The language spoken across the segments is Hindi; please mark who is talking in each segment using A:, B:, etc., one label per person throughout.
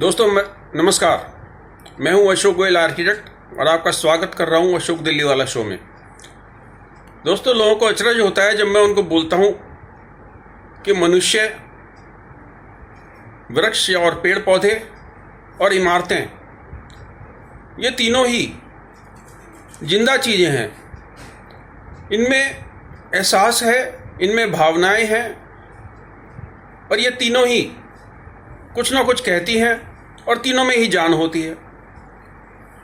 A: दोस्तों नमस्कार। मैं हूं अशोक गोयल आर्किटेक्ट और आपका स्वागत कर रहा हूं अशोक दिल्ली वाला शो में। दोस्तों, लोगों को अचरज होता है जब मैं उनको बोलता हूं कि मनुष्य, वृक्ष और पेड़ पौधे और इमारतें, ये तीनों ही जिंदा चीज़ें हैं। इनमें एहसास है, इनमें भावनाएं हैं और ये तीनों ही कुछ ना कुछ कहती हैं और तीनों में ही जान होती है।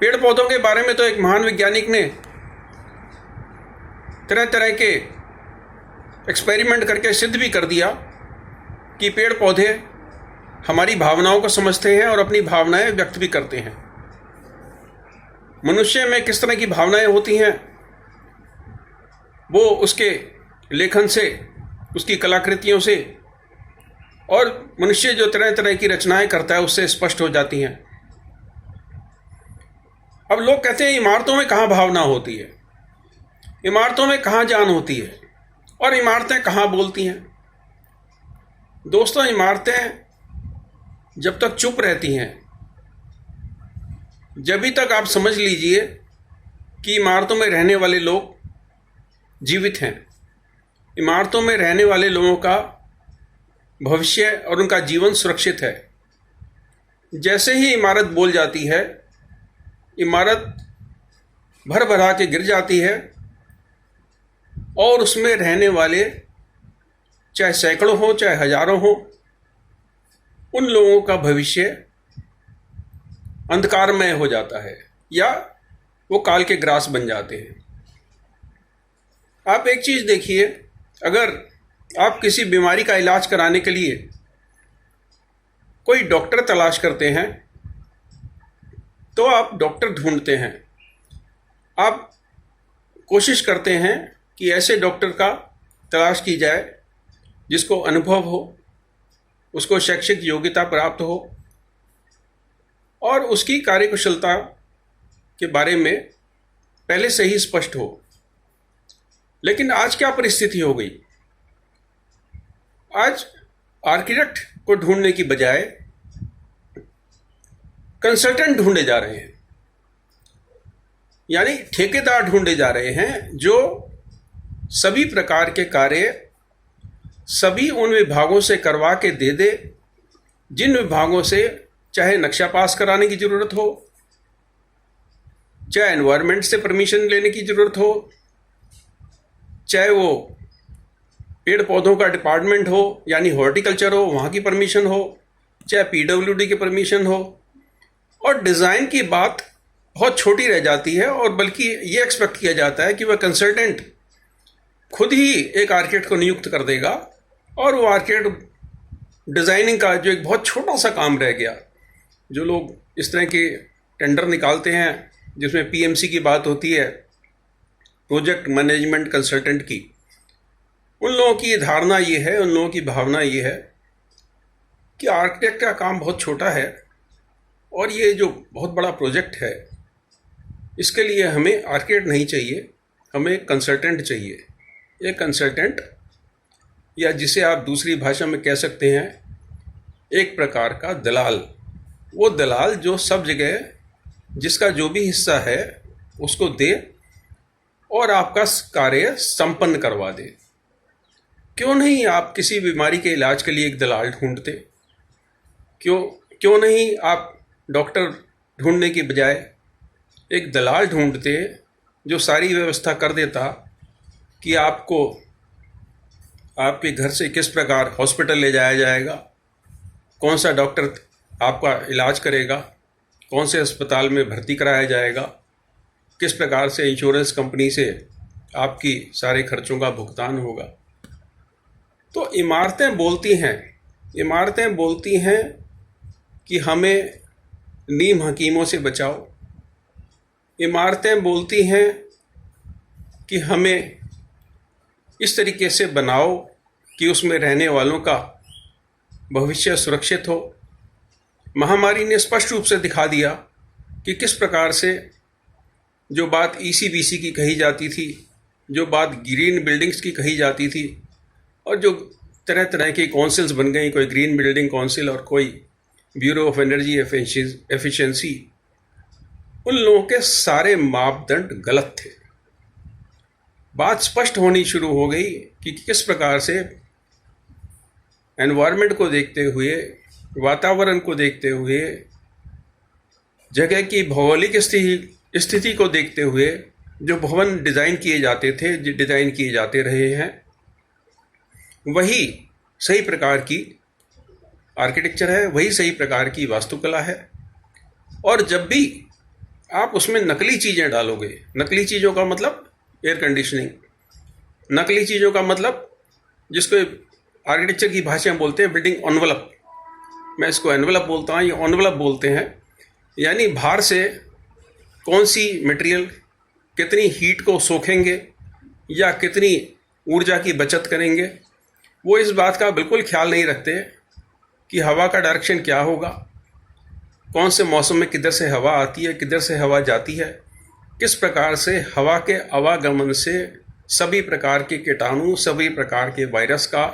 A: पेड़ पौधों के बारे में तो एक महान वैज्ञानिक ने तरह तरह के एक्सपेरिमेंट करके सिद्ध भी कर दिया कि पेड़ पौधे हमारी भावनाओं को समझते हैं और अपनी भावनाएं व्यक्त भी करते हैं। मनुष्य में किस तरह की भावनाएं होती हैं वो उसके लेखन से, उसकी कलाकृतियों से और मनुष्य जो तरह तरह की रचनाएं करता है उससे स्पष्ट हो जाती हैं। अब लोग कहते हैं इमारतों में कहाँ भावना होती है, इमारतों में कहाँ जान होती है और इमारतें कहाँ बोलती हैं। दोस्तों, इमारतें जब तक चुप रहती हैं, जब तक आप समझ लीजिए कि इमारतों में रहने वाले लोग जीवित हैं, इमारतों में रहने वाले लोगों का भविष्य और उनका जीवन सुरक्षित है। जैसे ही इमारत बोल जाती है, इमारत भर भरा के गिर जाती है और उसमें रहने वाले चाहे सैकड़ों हो चाहे हजारों हो, उन लोगों का भविष्य अंधकारमय हो जाता है या वो काल के ग्रास बन जाते हैं। आप एक चीज़ देखिए, अगर आप किसी बीमारी का इलाज कराने के लिए कोई डॉक्टर तलाश करते हैं तो आप डॉक्टर ढूंढते हैं, आप कोशिश करते हैं कि ऐसे डॉक्टर का तलाश की जाए जिसको अनुभव हो, उसको शैक्षिक योग्यता प्राप्त हो और उसकी कार्यकुशलता के बारे में पहले से ही स्पष्ट हो। लेकिन आज क्या परिस्थिति हो गई? आज आर्किटेक्ट को ढूंढने की बजाय कंसल्टेंट ढूंढे जा रहे हैं, यानी ठेकेदार ढूंढे जा रहे हैं जो सभी प्रकार के कार्य सभी उन विभागों से करवा के दे दे जिन विभागों से चाहे नक्शा पास कराने की ज़रूरत हो, चाहे एनवायरनमेंट से परमिशन लेने की ज़रूरत हो, चाहे वो पेड़ पौधों का डिपार्टमेंट हो यानी हॉर्टिकल्चर हो, वहाँ की परमिशन हो, चाहे पीडब्ल्यूडी की परमिशन हो। और डिज़ाइन की बात बहुत छोटी रह जाती है और बल्कि ये एक्सपेक्ट किया जाता है कि वह कंसल्टेंट खुद ही एक आर्किटेक्ट को नियुक्त कर देगा और वो आर्किटेक्ट डिज़ाइनिंग का जो एक बहुत छोटा सा काम रह गया, जो लोग इस तरह के टेंडर निकालते हैं जिसमें पीएमसी की बात होती है, प्रोजेक्ट मैनेजमेंट कंसल्टेंट की, उन लोगों की धारणा ये है, उन लोगों की भावना ये है कि आर्किटेक्ट का काम बहुत छोटा है और ये जो बहुत बड़ा प्रोजेक्ट है इसके लिए हमें आर्किटेक्ट नहीं चाहिए, हमें कंसल्टेंट चाहिए। ये कंसल्टेंट, या जिसे आप दूसरी भाषा में कह सकते हैं एक प्रकार का दलाल, वो दलाल जो सब जगह जिसका जो भी हिस्सा है उसको दे और आपका कार्य संपन्न करवा दे। क्यों नहीं आप किसी बीमारी के इलाज के लिए एक दलाल ढूंढते? क्यों नहीं आप डॉक्टर ढूंढने की बजाय एक दलाल ढूंढते जो सारी व्यवस्था कर देता कि आपको आपके घर से किस प्रकार हॉस्पिटल ले जाया जाएगा, कौन सा डॉक्टर आपका इलाज करेगा, कौन से अस्पताल में भर्ती कराया जाएगा, किस प्रकार से इंश्योरेंस कंपनी से आपकी सारे खर्चों का भुगतान होगा। तो इमारतें बोलती हैं, इमारतें बोलती हैं कि हमें नीम हकीमों से बचाओ, इमारतें बोलती हैं कि हमें इस तरीके से बनाओ कि उसमें रहने वालों का भविष्य सुरक्षित हो। महामारी ने स्पष्ट रूप से दिखा दिया कि किस प्रकार से जो बात ईसीबीसी की कही जाती थी, जो बात ग्रीन बिल्डिंग्स की कही जाती थी और जो तरह तरह की काउंसिल्स बन गई, कोई ग्रीन बिल्डिंग काउंसिल और कोई ब्यूरो ऑफ एनर्जी एफिशिएंसी, उन लोगों के सारे मापदंड गलत थे। बात स्पष्ट होनी शुरू हो गई कि किस प्रकार से एनवायरनमेंट को देखते हुए, वातावरण को देखते हुए, जगह की भौगोलिक स्थिति को देखते हुए जो भवन डिज़ाइन किए जाते थे, जो डिज़ाइन किए जाते रहे हैं, वही सही प्रकार की आर्किटेक्चर है, वही सही प्रकार की वास्तुकला है। और जब भी आप उसमें नकली चीज़ें डालोगे, नकली चीज़ों का मतलब एयर कंडीशनिंग, नकली चीज़ों का मतलब जिसको आर्किटेक्चर की भाषा में बोलते हैं बिल्डिंग एनवलप, मैं इसको एनवलप बोलता हूँ, ये एनवलप बोलते हैं, यानी बाहर से कौन सी मटेरियल कितनी हीट को सोखेंगे या कितनी ऊर्जा की बचत करेंगे, वो इस बात का बिल्कुल ख्याल नहीं रखते कि हवा का डायरेक्शन क्या होगा, कौन से मौसम में किधर से हवा आती है, किधर से हवा जाती है, किस प्रकार से हवा के आवागमन से सभी प्रकार के कीटाणु, सभी प्रकार के वायरस का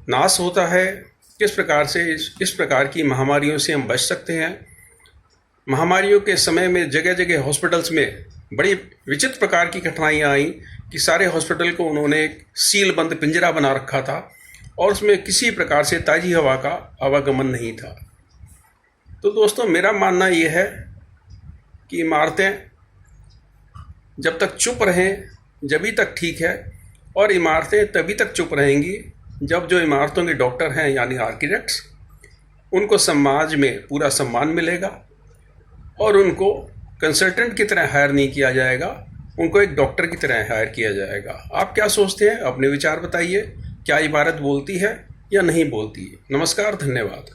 A: नाश होता है, किस प्रकार से इस प्रकार की महामारियों से हम बच सकते हैं। महामारियों के समय में जगह जगह हॉस्पिटल्स में बड़ी विचित्र प्रकार की कठिनाइयाँ आई कि सारे हॉस्पिटल को उन्होंने एक सील बंद पिंजरा बना रखा था और उसमें किसी प्रकार से ताज़ी हवा का आवागमन नहीं था। तो दोस्तों, मेरा मानना ये है कि इमारतें जब तक चुप रहें जभी तक ठीक है, और इमारतें तभी तक चुप रहेंगी जब जो इमारतों के डॉक्टर हैं यानी आर्किटेक्ट्स, उनको समाज में पूरा सम्मान मिलेगा और उनको कंसल्टेंट की तरह हायर नहीं किया जाएगा, उनको एक डॉक्टर की तरह हायर किया जाएगा। आप क्या सोचते हैं? अपने विचार बताइए। क्या इबारत बोलती है या नहीं बोलती है? नमस्कार, धन्यवाद।